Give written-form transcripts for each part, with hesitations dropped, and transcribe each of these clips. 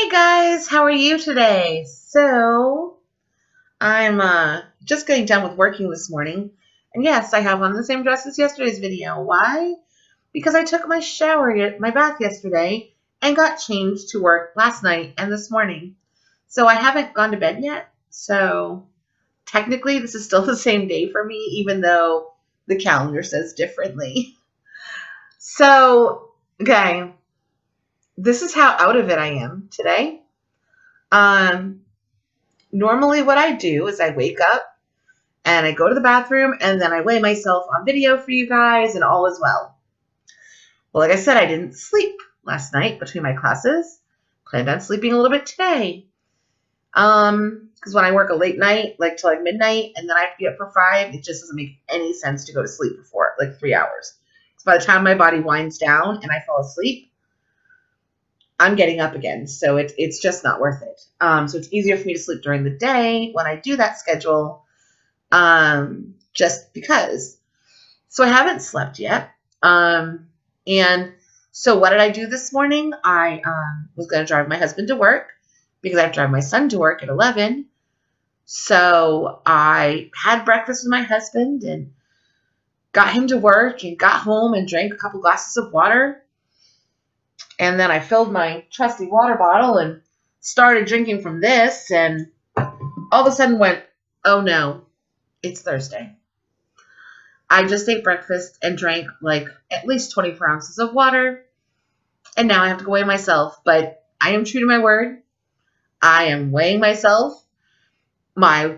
Hey guys, how are you today? So, I'm just getting done with working this morning. And yes, I have on the same dress as yesterday's video. Why? Because I took my bath yesterday and got changed to work last night and this morning. So I haven't gone to bed yet. So technically this is still the same day for me, even though the calendar says differently. So, okay, this is how out of it I am today. Um, Normally what I do is I wake up and I go to the bathroom and then I weigh myself on video for you guys and all is well. Well, like I said, I didn't sleep last night between my classes. Planned on sleeping a little bit today. Because when I work a late night, like till like midnight, and then I have to be up for 5, it just doesn't make any sense to go to sleep before like 3 hours. So by the time my body winds down and I fall asleep, I'm getting up again. So it's just not worth it. So it's easier for me to sleep during the day when I do that schedule, just because. So I haven't slept yet. And so what did I do this morning? I was going to drive my husband to work because I have to drive my son to work at 11. So I had breakfast with my husband and got him to work and got home and drank a couple glasses of water. And then I filled my trusty water bottle and started drinking from this, and all of a sudden went, oh no, it's Thursday. I just ate breakfast and drank like at least 24 ounces of water, and now I have to go weigh myself. But I am true to my word. I am weighing myself. My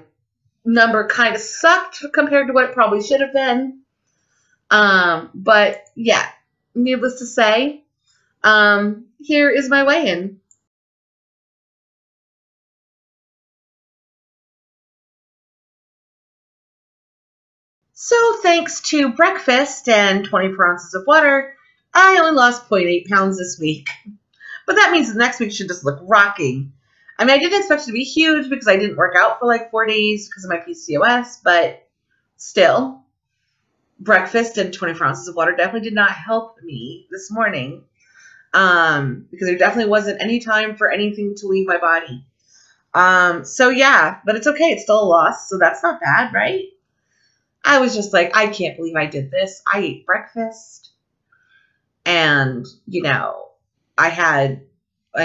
number kind of sucked compared to what it probably should have been. But yeah, needless to say, here is my weigh-in. So thanks to breakfast and 24 ounces of water, I only lost 0.8 pounds this week. But that means the next week should just look rocking. I mean, I didn't expect it to be huge because I didn't work out for like 4 days because of my PCOS, but still, breakfast and 24 ounces of water definitely did not help me this morning, because there definitely wasn't any time for anything to leave my body. So yeah, but it's okay. It's still a loss, so that's not bad, right? I was just like, I can't believe I did this. I ate breakfast and, I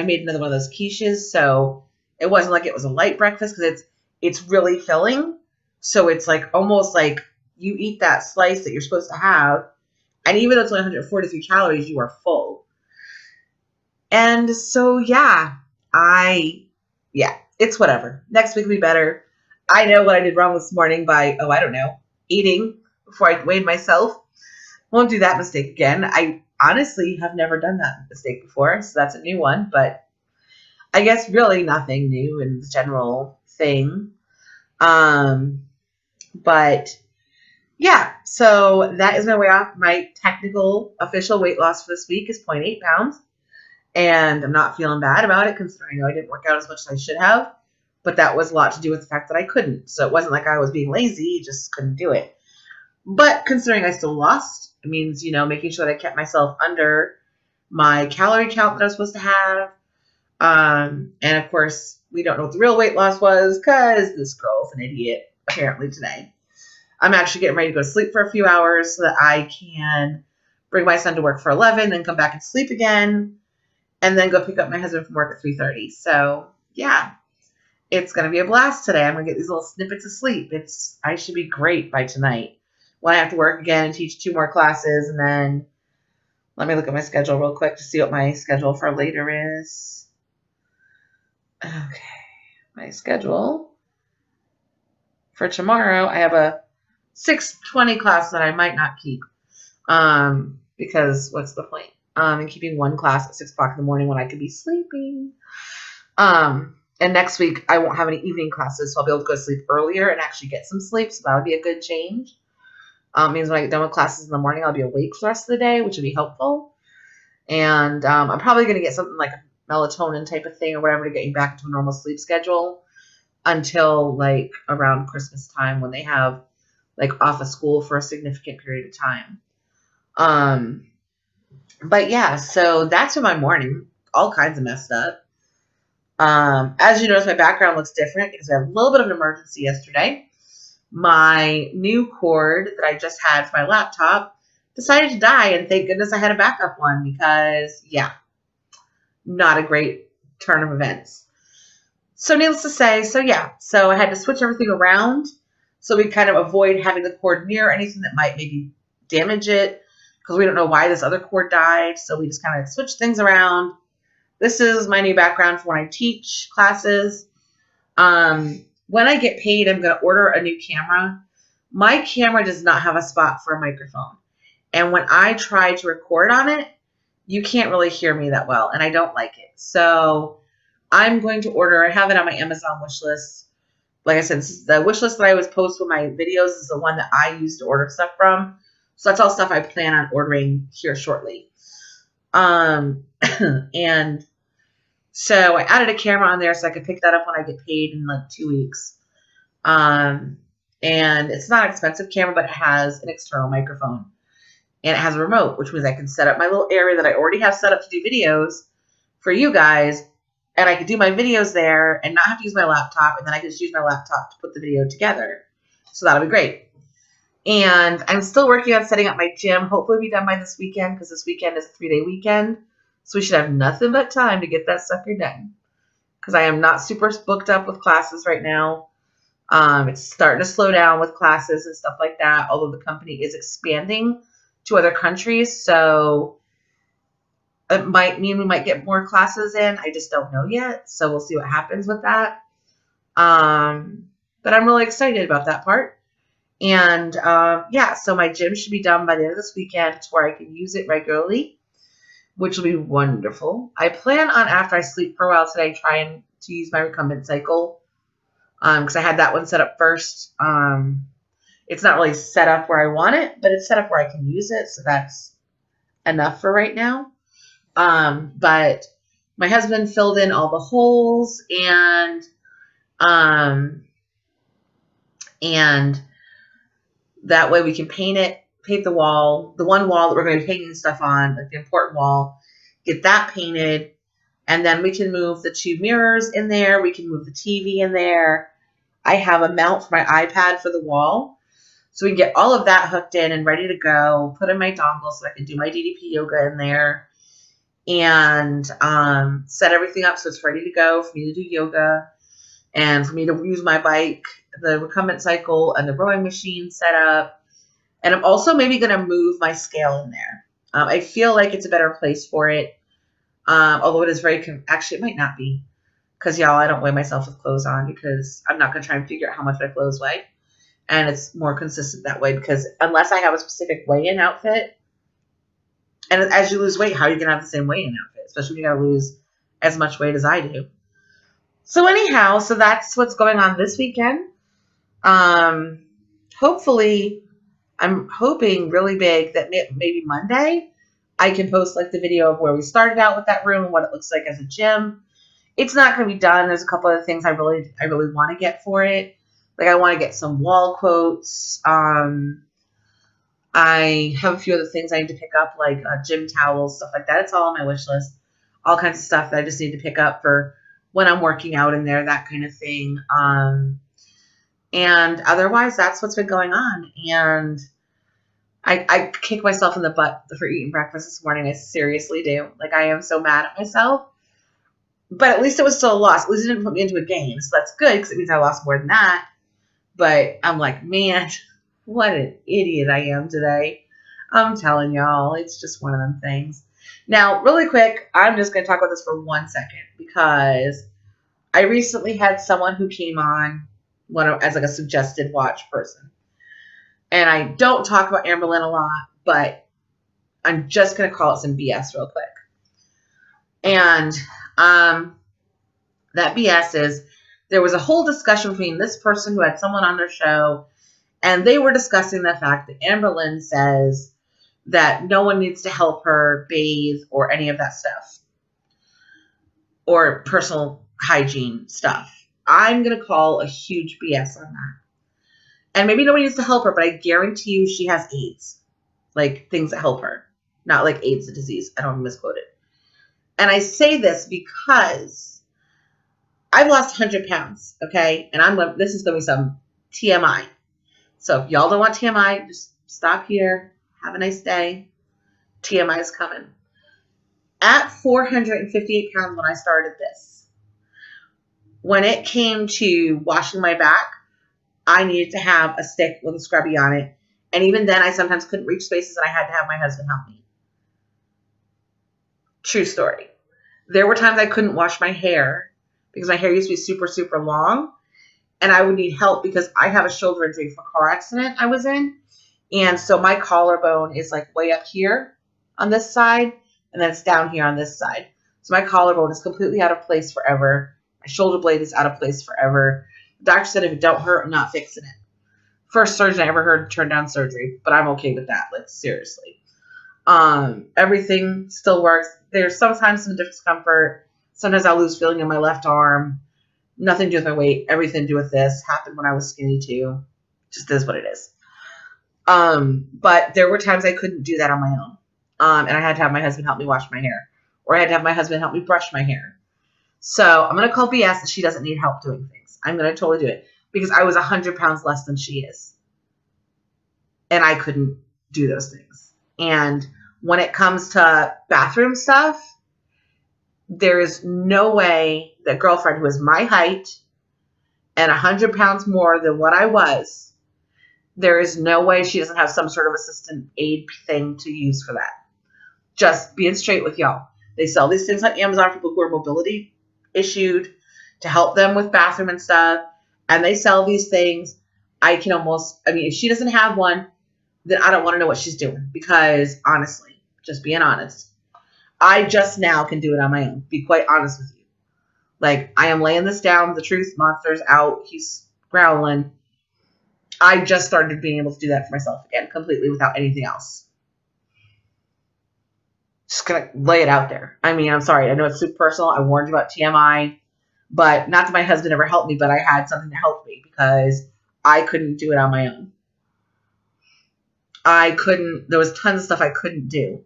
made another one of those quiches. So it wasn't like it was a light breakfast because it's really filling. So it's like almost like you eat that slice that you're supposed to have. And even though it's only 143 calories, you are full. And so, it's whatever. Next week will be better. I know what I did wrong this morning by, I don't know, eating before I weighed myself. Won't do that mistake again. I honestly have never done that mistake before, so that's a new one, but I guess really nothing new in the general thing. But yeah, so that is my way off. My technical official weight loss for this week is 0.8 pounds. And I'm not feeling bad about it considering I know I didn't work out as much as I should have. But that was a lot to do with the fact that I couldn't. So it wasn't like I was being lazy, just couldn't do it. But considering I still lost, it means, making sure that I kept myself under my calorie count that I was supposed to have. And of course, we don't know what the real weight loss was because this girl's an idiot, apparently, today. I'm actually getting ready to go to sleep for a few hours so that I can bring my son to work for 11, then come back and sleep again, and then go pick up my husband from work at 3:30. So, yeah, it's going to be a blast today. I'm going to get these little snippets of sleep. I should be great by tonight when I have to work again and teach 2 more classes. And then let me look at my schedule real quick to see what my schedule for later is. Okay, my schedule for tomorrow, I have a 6:20 class that I might not keep, because what's the point in keeping one class at 6 o'clock in the morning when I could be sleeping. And next week I won't have any evening classes, so I'll be able to go to sleep earlier and actually get some sleep. So that'll be a good change. Means when I get done with classes in the morning, I'll be awake for the rest of the day, which would be helpful. And I'm probably going to get something like a melatonin type of thing or whatever to get you back into a normal sleep schedule until like around Christmas time when they have like off of school for a significant period of time. But yeah, so that's my morning, all kinds of messed up. As you notice, my background looks different because I had a little bit of an emergency yesterday. My new cord that I just had for my laptop decided to die, and thank goodness I had a backup one because, yeah, not a great turn of events. So needless to say, so I had to switch everything around so we kind of avoid having the cord near anything that might maybe damage it because we don't know why this other cord died. So we just kind of switched things around. This is my new background for when I teach classes. When I get paid, I'm going to order a new camera. My camera does not have a spot for a microphone. And when I try to record on it, you can't really hear me that well, and I don't like it. So I'm going to order. I have it on my Amazon wish list. Like I said, this is the wish list that I always post with my videos is the one that I use to order stuff from. So that's all stuff I plan on ordering here shortly. And so I added a camera on there so I could pick that up when I get paid in like 2 weeks. And it's not an expensive camera, but it has an external microphone. And it has a remote, which means I can set up my little area that I already have set up to do videos for you guys. And I can do my videos there and not have to use my laptop. And then I can just use my laptop to put the video together. So that'll be great. And I'm still working on setting up my gym. Hopefully be done by this weekend because this weekend is a 3-day weekend. So we should have nothing but time to get that sucker done. Because I am not super booked up with classes right now. It's starting to slow down with classes and stuff like that, although the company is expanding to other countries. So it might mean we might get more classes in. I just don't know yet. So we'll see what happens with that. But I'm really excited about that part. And so my gym should be done by the end of this weekend to where I can use it regularly, which will be wonderful. I plan on, after I sleep for a while today, trying to use my recumbent cycle because I had that one set up first. It's not really set up where I want it, but it's set up where I can use it, so that's enough for right now. But my husband filled in all the holes, and that way we can paint the wall, the one wall that we're going to be painting stuff on, like the important wall, get that painted, and then we can move the 2 mirrors in there. We can move the TV in there. I have a mount for my iPad for the wall. So we can get all of that hooked in and ready to go, put in my dongle so I can do my DDP yoga in there, and set everything up so it's ready to go for me to do yoga and for me to use my bike, the recumbent cycle, and the rowing machine set up. And I'm also maybe going to move my scale in there. I feel like it's a better place for it, although it is actually, it might not be, because, y'all, I don't weigh myself with clothes on because I'm not going to try and figure out how much my clothes weigh. And it's more consistent that way because unless I have a specific weigh-in outfit, and as you lose weight, how are you going to have the same weigh-in outfit, especially when you got to lose as much weight as I do? So anyhow, so that's what's going on this weekend. Hopefully, I'm hoping really big that maybe Monday I can post like the video of where we started out with that room and what it looks like as a gym. It's not going to be done. There's a couple of things I really want to get for it. Like I want to get some wall quotes. I have a few other things I need to pick up, like gym towels, stuff like that. It's all on my wish list. All kinds of stuff that I just need to pick up for when I'm working out in there, that kind of thing. And otherwise, that's what's been going on. And I kick myself in the butt for eating breakfast this morning. I seriously do. Like, I am so mad at myself. But at least it was still a loss. At least it didn't put me into a gain. So that's good because it means I lost more than that. But I'm like, man, what an idiot I am today. I'm telling y'all, it's just one of them things. Now, really quick, I'm just going to talk about this for 1 second because I recently had someone who came on as like a suggested watch person. And I don't talk about Amberlynn a lot, but I'm just going to call it some BS real quick. And that BS is there was a whole discussion between this person who had someone on their show, and they were discussing the fact that Amberlynn says that no one needs to help her bathe or any of that stuff or personal hygiene stuff. I'm going to call a huge BS on that. And maybe nobody needs to help her, but I guarantee you she has AIDS. Like things that help her. Not like AIDS, the disease. I don't want to misquote it. And I say this because I've lost 100 pounds, okay? And this is going to be some TMI. So if y'all don't want TMI, just stop here. Have a nice day. TMI is coming. At 458 pounds when I started this, when it came to washing my back, I needed to have a stick with a scrubby on it. And even then, I sometimes couldn't reach spaces and I had to have my husband help me. True story. There were times I couldn't wash my hair because my hair used to be super, super long. And I would need help because I have a shoulder injury from a car accident I was in. And so my collarbone is like way up here on this side, and then it's down here on this side. So my collarbone is completely out of place forever. My shoulder blade is out of place forever. The doctor said if it don't hurt, I'm not fixing it. First surgeon I ever heard turn down surgery, but I'm okay with that. Like, seriously. Everything still works. There's sometimes some discomfort. Sometimes I'll lose feeling in my left arm. Nothing to do with my weight. Everything to do with this. Happened when I was skinny too. Just is what it is. But there were times I couldn't do that on my own. And I had to have my husband help me wash my hair. Or I had to have my husband help me brush my hair. So I'm going to call BS that she doesn't need help doing things. I'm going to totally do it. Because I was 100 pounds less than she is. And I couldn't do those things. And when it comes to bathroom stuff, there is no way that girlfriend who is my height and 100 pounds more than what I was, there is no way she doesn't have some sort of assistant aid thing to use for that. Just being straight with y'all. They sell these things on Amazon for people who are mobility issued to help them with bathroom and stuff. And they sell these things. If she doesn't have one, then I don't want to know what she's doing. Because honestly, just being honest, I just now can do it on my own. Be quite honest with you. Like, I am laying this down. The truth monster's out. He's growling. I just started being able to do that for myself again, completely without anything else. Just gonna lay it out there. I mean, I'm sorry. I know it's super personal. I warned you about TMI, but not that my husband ever helped me, but I had something to help me because I couldn't do it on my own. There was tons of stuff I couldn't do.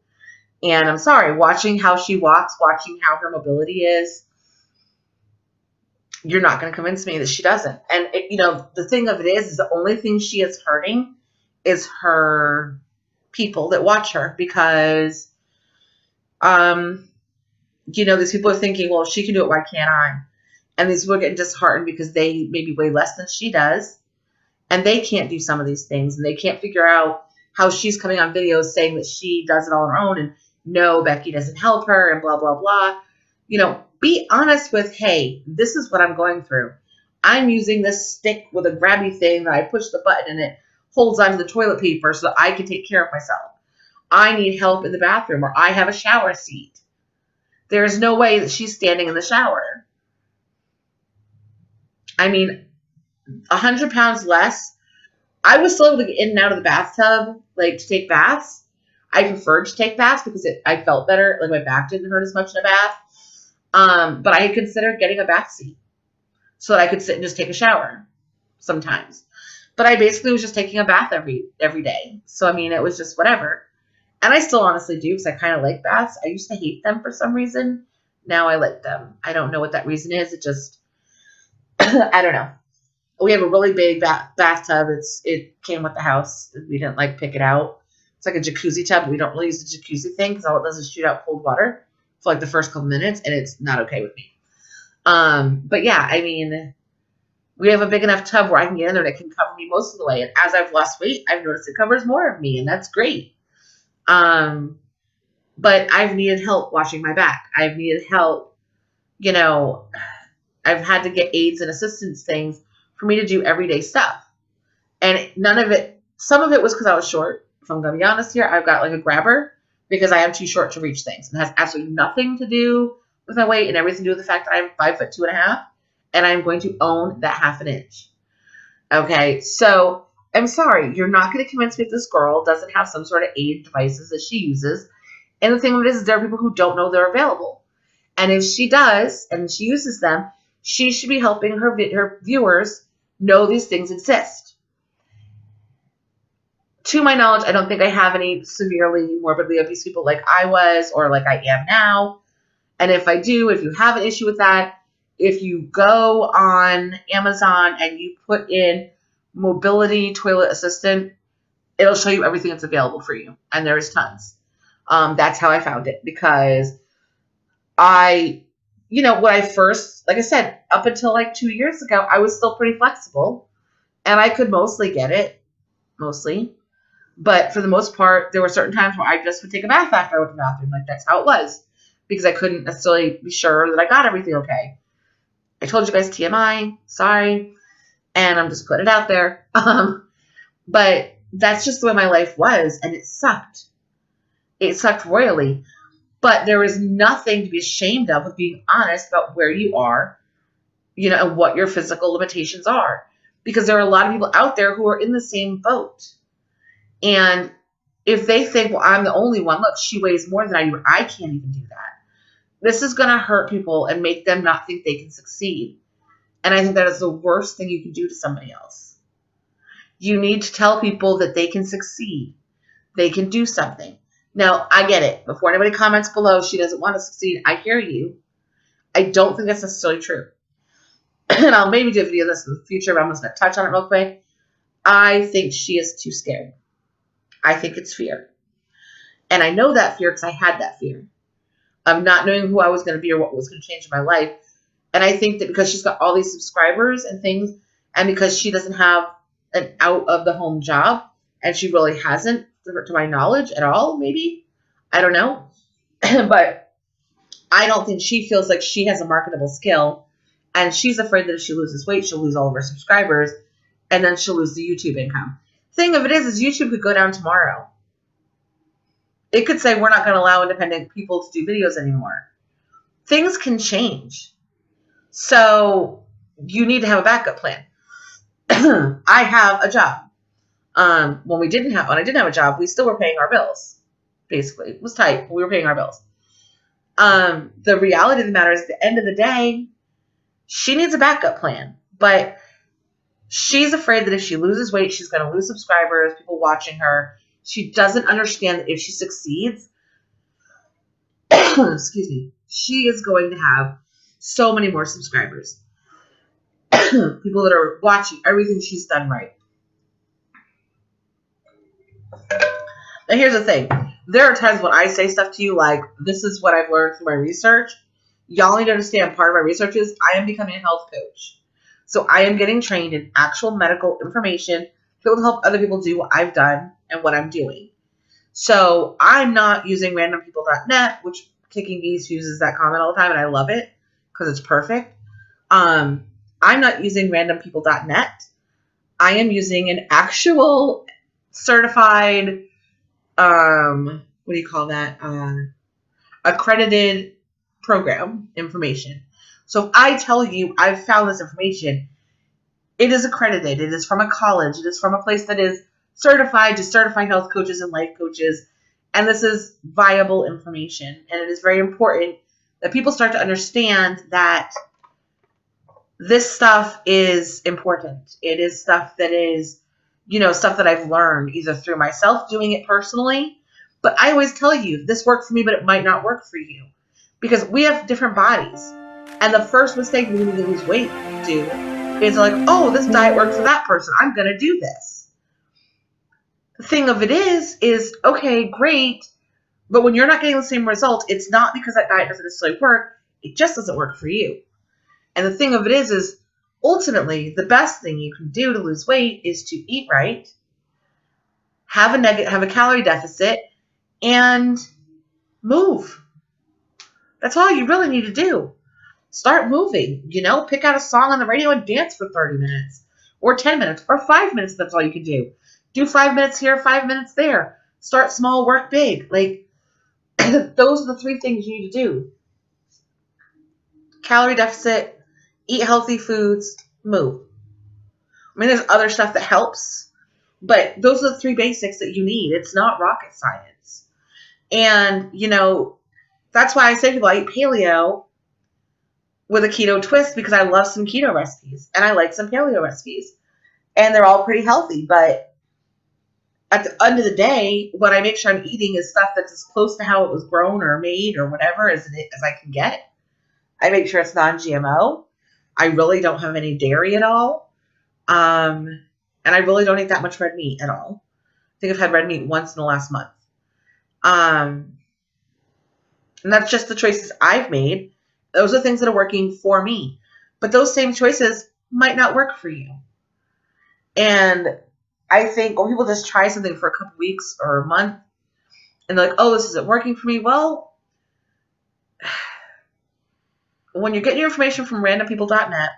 And I'm sorry, watching how she walks, watching how her mobility is, you're not going to convince me that she doesn't. And, the thing of it is the only thing she is hurting is her people that watch her because, these people are thinking, well, if she can do it, why can't I? And these people are getting disheartened because they maybe weigh less than she does. And they can't do some of these things. And they can't figure out how she's coming on videos saying that she does it all on her own. And no, Becky doesn't help her and blah, blah, blah. Be honest with, hey, this is what I'm going through. I'm using this stick with a grabby thing that I push the button and it holds onto the toilet paper so that I can take care of myself. I need help in the bathroom or I have a shower seat. There is no way that she's standing in the shower. I mean, 100 pounds less. I was still able to get in and out of the bathtub, like to take baths. I preferred to take baths because I felt better. Like my back didn't hurt as much in a bath. But I had considered getting a bath seat so that I could sit and just take a shower sometimes. But I basically was just taking a bath every day. So, I mean, it was just whatever. And I still honestly do because I kind of like baths. I used to hate them for some reason. Now I like them. I don't know what that reason is. It just, I don't know. We have a really big bathtub. It came with the house. We didn't pick it out. It's like a jacuzzi tub. We don't really use the jacuzzi thing because all it does is shoot out cold water for the first couple minutes, and it's not okay with me. But yeah, I mean, we have a big enough tub where I can get in there and it can cover me most of the way. And as I've lost weight, I've noticed it covers more of me, and that's great. But I've needed help washing my back. I've needed help, I've had to get aids and assistance things for me to do everyday stuff. And some of it was because I was short. If I'm going to be honest here, I've got a grabber because I am too short to reach things. It has absolutely nothing to do with my weight and everything to do with the fact that I'm 5'2.5", and I'm going to own that half an inch. Okay, so I'm sorry, you're not going to convince me that this girl doesn't have some sort of aid devices that she uses. And the thing of it is there are people who don't know they're available. And if she does and she uses them, she should be helping her viewers know these things exist. To my knowledge, I don't think I have any severely morbidly obese people like I was or like I am now. And if I do, if you have an issue with that, if you go on Amazon and you put in mobility toilet assistant, it'll show you everything that's available for you. And there's tons. That's how I found it, because when I first, like I said, up until like 2 years ago, I was still pretty flexible and I could mostly get it, mostly. But for the most part, there were certain times where I just would take a bath after I went to the bathroom. Like, that's how it was, because I couldn't necessarily be sure that I got everything okay. I told you guys TMI, sorry, and I'm just putting it out there. But that's just the way my life was, and it sucked. It sucked royally. But there is nothing to be ashamed of with being honest about where you are, and what your physical limitations are. Because there are a lot of people out there who are in the same boat. And if they think, well, I'm the only one, look, she weighs more than I do, I can't even do that. This is going to hurt people and make them not think they can succeed. And I think that is the worst thing you can do to somebody else. You need to tell people that they can succeed. They can do something. Now, I get it. Before anybody comments below, she doesn't want to succeed. I hear you. I don't think that's necessarily true. And I'll maybe do a video of this in the future, but I'm just going to touch on it real quick. I think she is too scared. I think it's fear. And I know that fear because I had that fear of not knowing who I was going to be or what was going to change in my life. And I think that because she's got all these subscribers and things, and because she doesn't have an out-of-the-home job, and she really hasn't, to my knowledge, at all, maybe. I don't know. But I don't think she feels like she has a marketable skill, and she's afraid that if she loses weight, she'll lose all of her subscribers, and then she'll lose the YouTube income. Thing of it is YouTube could go down tomorrow. It could say, we're not going to allow independent people to do videos anymore. Things can change. So you need to have a backup plan. I have a job. When I didn't have a job, we still were paying our bills. Basically, it was tight, but we were paying our bills. The reality of the matter is, at the end of the day, she needs a backup plan. But she's afraid that if she loses weight, she's going to lose subscribers, people watching her. She doesn't understand that if she succeeds, excuse me, she is going to have so many more subscribers. People that are watching everything she's done right. Now, here's the thing. There are times when I say stuff to you like, this is what I've learned through my research. Y'all need to understand, part of my research is I am becoming a health coach. So I am getting trained in actual medical information to be able to help other people do what I've done and what I'm doing. So I'm not using randompeople.net, which Kicking Geese uses that comment all the time, and I love it because it's perfect. I'm not using randompeople.net. I am using an actual certified, what do you call that? Accredited program information. So if I tell you I've found this information, it is accredited. It is from a college. It is from a place that is certified to certify health coaches and life coaches. And this is viable information. And it is very important that people start to understand that this stuff is important. It is stuff that is, stuff that I've learned either through myself doing it personally. But I always tell you, this worked for me, but it might not work for you. Because we have different bodies. And the first mistake we need to lose weight do is like, oh, this diet works for that person. I'm going to do this. The thing of it is, okay, great. But when you're not getting the same results, it's not because that diet doesn't necessarily work. It just doesn't work for you. And the thing of it is ultimately the best thing you can do to lose weight is to eat right, have a calorie deficit, and move. That's all you really need to do. Start moving, pick out a song on the radio and dance for 30 minutes or 10 minutes or 5 minutes. That's all you can do. Do 5 minutes here, 5 minutes there. Start small, work big. Like, those are the 3 things you need to do. Calorie deficit, eat healthy foods, move. I mean, there's other stuff that helps, but those are the 3 basics that you need. It's not rocket science. And, that's why I say to people, I eat paleo with a keto twist because I love some keto recipes and I like some paleo recipes. And they're all pretty healthy, but at the end of the day, what I make sure I'm eating is stuff that's as close to how it was grown or made or whatever as I can get. I make sure it's non-GMO. I really don't have any dairy at all. And I really don't eat that much red meat at all. I think I've had red meat once in the last month. And that's just the choices I've made. Those are things that are working for me. But those same choices might not work for you. And I think when people just try something for a couple weeks or a month and they're like, oh, this isn't working for me. Well, when you're getting your information from randompeople.net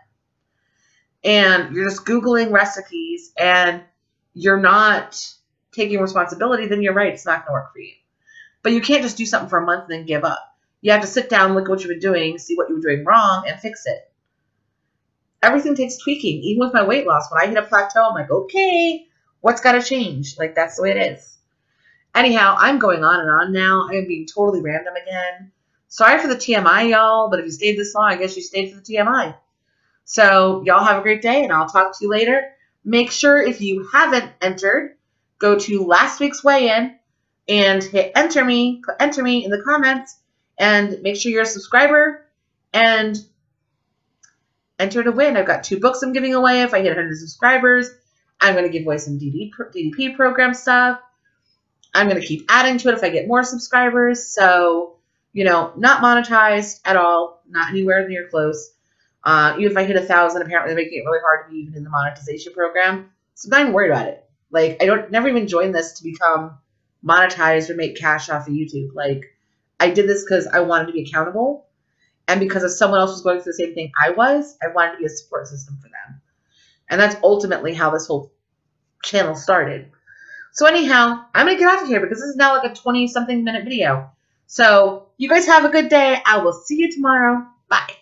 and you're just Googling recipes and you're not taking responsibility, then you're right. It's not going to work for you. But you can't just do something for a month and then give up. You have to sit down, look at what you've been doing, see what you were doing wrong, and fix it. Everything takes tweaking. Even with my weight loss, when I hit a plateau, I'm like, okay, what's got to change? Like, that's the way it is. Anyhow, I'm going on and on now. I am being totally random again. Sorry for the TMI, y'all, but if you stayed this long, I guess you stayed for the TMI. So, y'all have a great day, and I'll talk to you later. Make sure if you haven't entered, go to last week's weigh-in and hit enter me in the comments, and make sure you're a subscriber and enter to win. I've got 2 books I'm giving away. If I hit 100 subscribers, I'm going to give away some DDP program stuff. I'm going to keep adding to it if I get more subscribers. So, not monetized at all, not anywhere near close. Even if I hit 1,000, apparently they're making it really hard to be even in the monetization program. So I'm not even worried about it. Like, never even joined this to become monetized or make cash off of YouTube. Like, I did this because I wanted to be accountable. And because if someone else was going through the same thing I wanted to be a support system for them. And that's ultimately how this whole channel started. So anyhow, I'm going to get off of here because this is now like a 20-something minute video. So you guys have a good day. I will see you tomorrow. Bye.